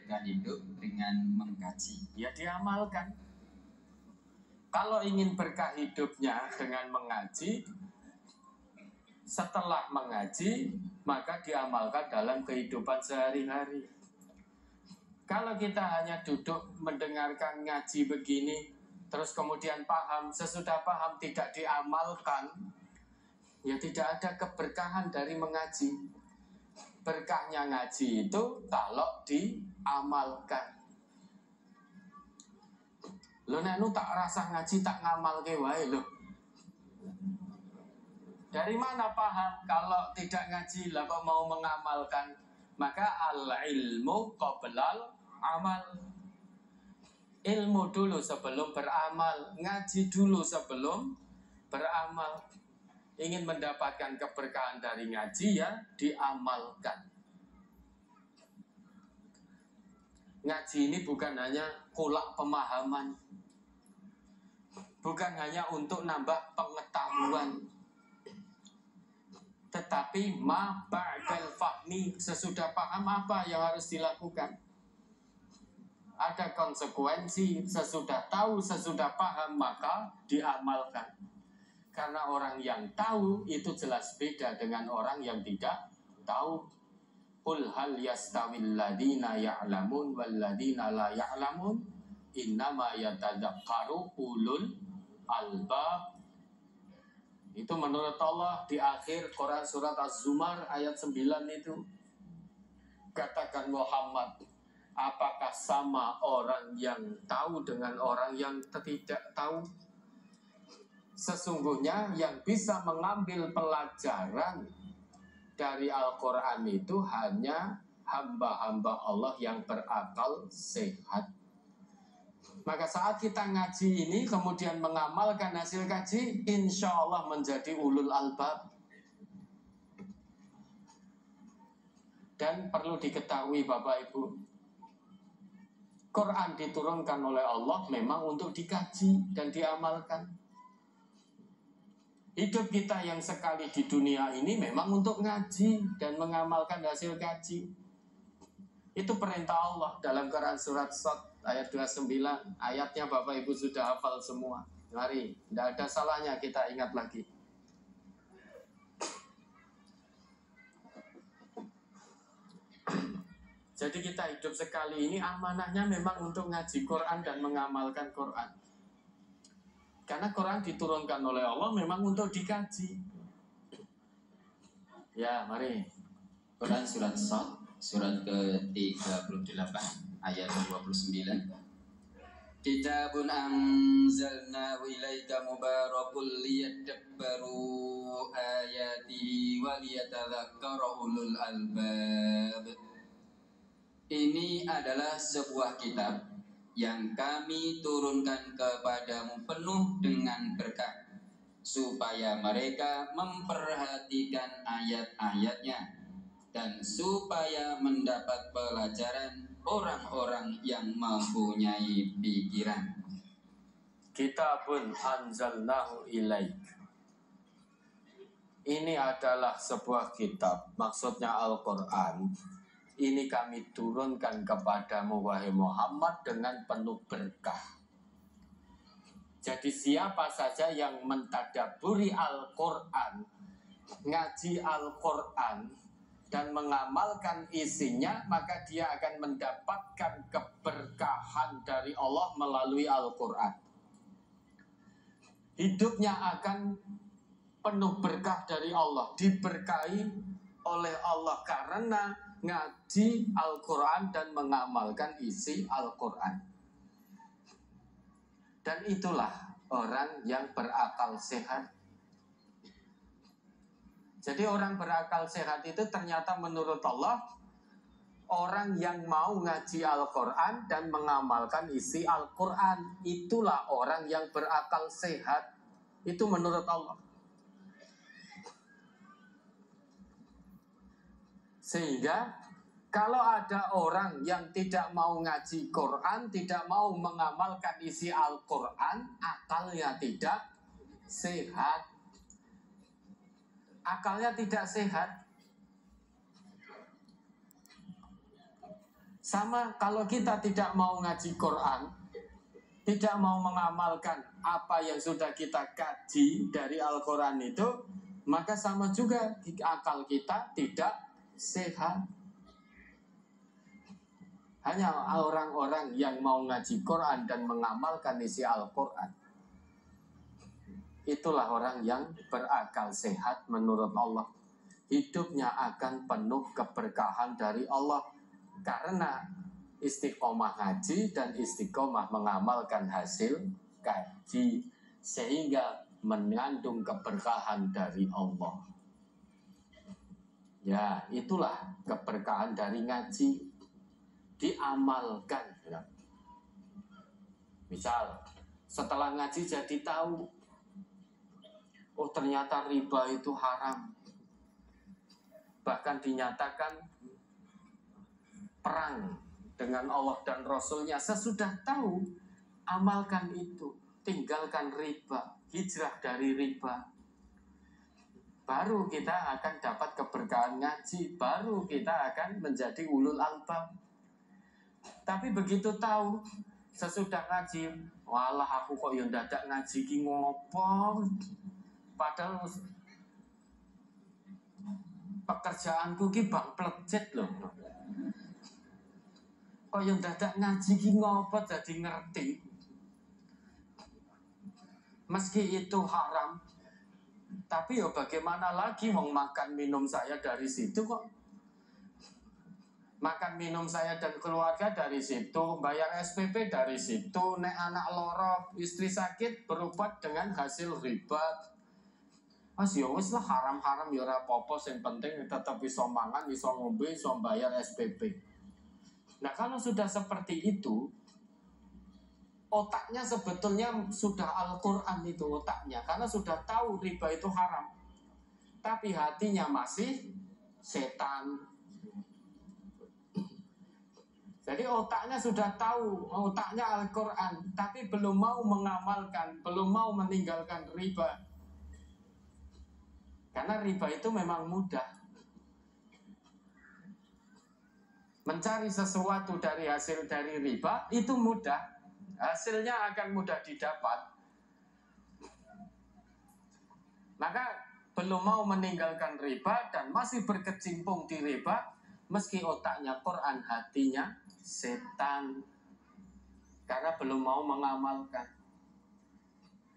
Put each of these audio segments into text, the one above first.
mengakhirkan hidup dengan mengkaji. Ya diamalkan. Kalau ingin berkah hidupnya dengan mengaji, setelah mengaji maka diamalkan dalam kehidupan sehari-hari. Kalau kita hanya duduk mendengarkan ngaji begini, terus kemudian paham, sesudah paham tidak diamalkan, ya tidak ada keberkahan dari mengaji. Berkahnya ngaji itu kalau diamalkan. Lo nek nu tak rasa ngaji tak ngamal ke wae lo. Dari mana paham kalau tidak ngaji lah kok mau mengamalkan? Maka al ilmu qoblal amal. Ilmu dulu sebelum beramal, ngaji dulu sebelum beramal. Ingin mendapatkan keberkahan dari ngaji ya diamalkan. Ngaji ini bukan hanya kulak pemahaman, bukan hanya untuk nambah pengetahuan, tetapi ma ba'dal fahmi, sesudah paham apa yang harus dilakukan. Ada konsekuensi, sesudah tahu, sesudah paham maka diamalkan. Karena orang yang tahu itu jelas beda dengan orang yang tidak tahu. Qul hal yastawil ladina ya'lamun wal ladina la ya'lamun innama yatadzakkaru ulul albab. Itu menurut Allah di akhir Quran surat Az-Zumar ayat 9 itu. Katakan Muhammad, apakah sama orang yang tahu dengan orang yang tidak tahu? Sesungguhnya yang bisa mengambil pelajaran dari Al-Quran itu hanya hamba-hamba Allah yang berakal sehat. Maka saat kita ngaji ini kemudian mengamalkan hasil kaji, insya Allah menjadi ulul albab. Dan perlu diketahui Bapak Ibu, Quran diturunkan oleh Allah memang untuk dikaji dan diamalkan. Hidup kita yang sekali di dunia ini memang untuk ngaji dan mengamalkan hasil kaji. Itu perintah Allah dalam Quran surat Shad ayat 29. Ayatnya Bapak Ibu sudah hafal semua. Mari, tidak ada salahnya kita ingat lagi. Jadi kita hidup sekali ini amanahnya memang untuk ngaji Quran dan mengamalkan Quran. Karena Quran diturunkan oleh Allah memang untuk dikaji. Ya, mari. Quran surat Shad, surat ke-38 ayat 29. Kitabun anzalnahu ilaika mubarakul liyadabbaru ayatihi wa liyatadzakkara ulul albab. Ini adalah sebuah kitab yang kami turunkan kepadamu penuh dengan berkah, supaya mereka memperhatikan ayat-ayatnya dan supaya mendapat pelajaran orang-orang yang mempunyai pikiran. Kitabun anzalnahu ilaik. Ini adalah sebuah kitab, maksudnya Al-Quran. Ini kami turunkan kepadamu wahai Muhammad dengan penuh berkah. Jadi siapa saja yang mentadaburi Al-Quran, ngaji Al-Quran dan mengamalkan isinya, maka dia akan mendapatkan keberkahan dari Allah melalui Al-Quran. Hidupnya akan penuh berkah dari Allah, diberkahi oleh Allah karena ngaji Al-Quran dan mengamalkan isi Al-Quran. Dan itulah orang yang berakal sehat. Jadi orang berakal sehat itu ternyata menurut Allah orang yang mau ngaji Al-Quran dan mengamalkan isi Al-Quran. Itulah orang yang berakal sehat. Itu menurut Allah. Sehingga kalau ada orang yang tidak mau ngaji Quran, tidak mau mengamalkan isi Al-Quran, akalnya tidak sehat. Akalnya tidak sehat. Sama kalau kita tidak mau ngaji Quran, tidak mau mengamalkan apa yang sudah kita kaji dari Al-Quran itu, maka sama juga akal kita tidak sehat. Hanya orang-orang yang mau ngaji Quran dan mengamalkan isi Al-Quran, itulah orang yang berakal sehat menurut Allah. Hidupnya akan penuh keberkahan dari Allah, karena istiqomah ngaji dan istiqomah mengamalkan hasil kaji, sehingga mengandung keberkahan dari Allah. Ya, itulah keberkahan dari ngaji, diamalkan. Misal, setelah ngaji jadi tahu, oh ternyata riba itu haram. Bahkan dinyatakan perang dengan Allah dan Rasulnya. Sesudah tahu, amalkan itu, tinggalkan riba, hijrah dari riba. Baru kita akan dapat keberkahan ngaji, baru kita akan menjadi ulul albab. Tapi begitu tahu, sesudah ngaji, walah aku kok yang dadak ngaji ki ngopo, padahal pekerjaanku ki bang plecet loh. Kok yang dadak ngaji ki ngopo jadi ngerti. Meski itu haram, tapi ya bagaimana lagi, mau makan minum saya dari situ kok. Makan minum saya dan keluarga dari situ, bayar SPP dari situ, nek anak loro, istri sakit berobat dengan hasil riba. Mas ya wis lah, haram-haram ya ora apa-apa, sing penting tetap iso mangan, iso ngombe, iso bayar SPP. Nah, kalau sudah seperti itu, otaknya sebetulnya sudah Al-Quran itu otaknya, karena sudah tahu riba itu haram. Tapi hatinya masih setan. Jadi otaknya sudah tahu, otaknya Al-Quran, tapi belum mau mengamalkan, belum mau meninggalkan riba. Karena riba itu memang mudah. Mencari sesuatu dari hasil dari riba itu mudah. Hasilnya akan mudah didapat. Maka belum mau meninggalkan riba dan masih berkecimpung di riba, meski otaknya Quran, hatinya setan, karena belum mau mengamalkan.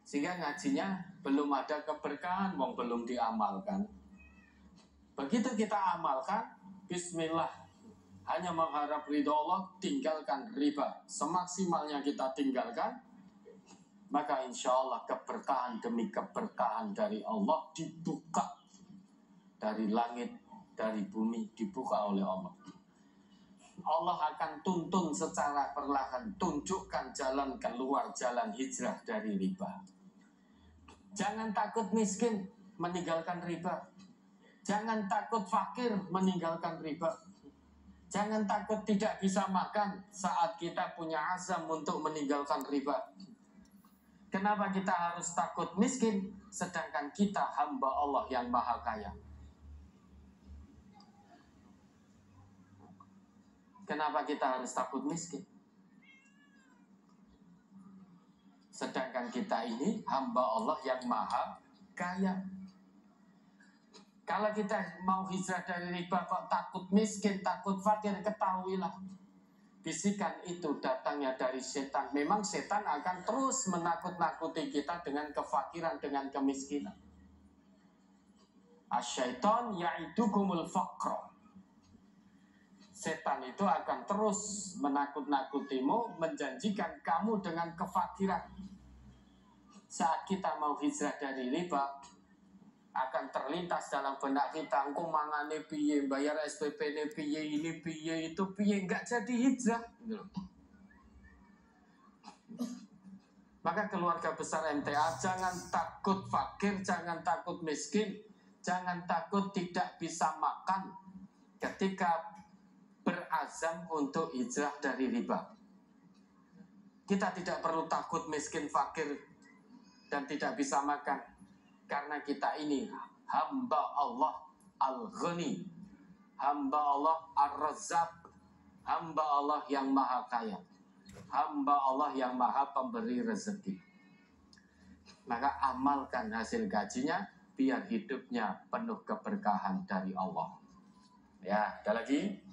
Sehingga ngajinya belum ada keberkahan, belum diamalkan. Begitu kita amalkan, bismillah, hanya mengharap ridho Allah, tinggalkan riba. Semaksimalnya kita tinggalkan, maka insya Allah keberkahan demi keberkahan dari Allah dibuka. Dari langit, dari bumi dibuka oleh Allah. Allah akan tuntun secara perlahan, tunjukkan jalan keluar, jalan hijrah dari riba. Jangan takut miskin, meninggalkan riba. Jangan takut fakir, meninggalkan riba. Jangan takut tidak bisa makan saat kita punya azam untuk meninggalkan riba. Kenapa kita harus takut miskin, sedangkan kita hamba Allah yang maha kaya? Kenapa kita harus takut miskin? Sedangkan kita ini hamba Allah yang maha kaya. Kalau kita mau hijrah dari riba kok takut miskin, takut fakir, ketahuilah, bisikan itu datangnya dari setan. Memang setan akan terus menakut-nakuti kita dengan kefakiran, dengan kemiskinan. Asyaiton ya'idukumul faqra. Setan itu akan terus menakut-nakutimu, menjanjikan kamu dengan kefakiran. Saat kita mau hijrah dari riba, akan terlintas dalam benak kita, engkau mangane piye, bayar SPP ne piye, ini piye, itu piye, nggak jadi hijrah. Maka keluarga besar MTA, jangan takut fakir, jangan takut miskin, jangan takut tidak bisa makan ketika berazam untuk hijrah dari riba. Kita tidak perlu takut miskin, fakir, dan tidak bisa makan, karena kita ini hamba Allah Al-Ghani, hamba Allah Ar-Razzaq, hamba Allah yang maha kaya, hamba Allah yang maha pemberi rezeki. Maka amalkan hasil gajinya biar hidupnya penuh keberkahan dari Allah. Ya, ada lagi?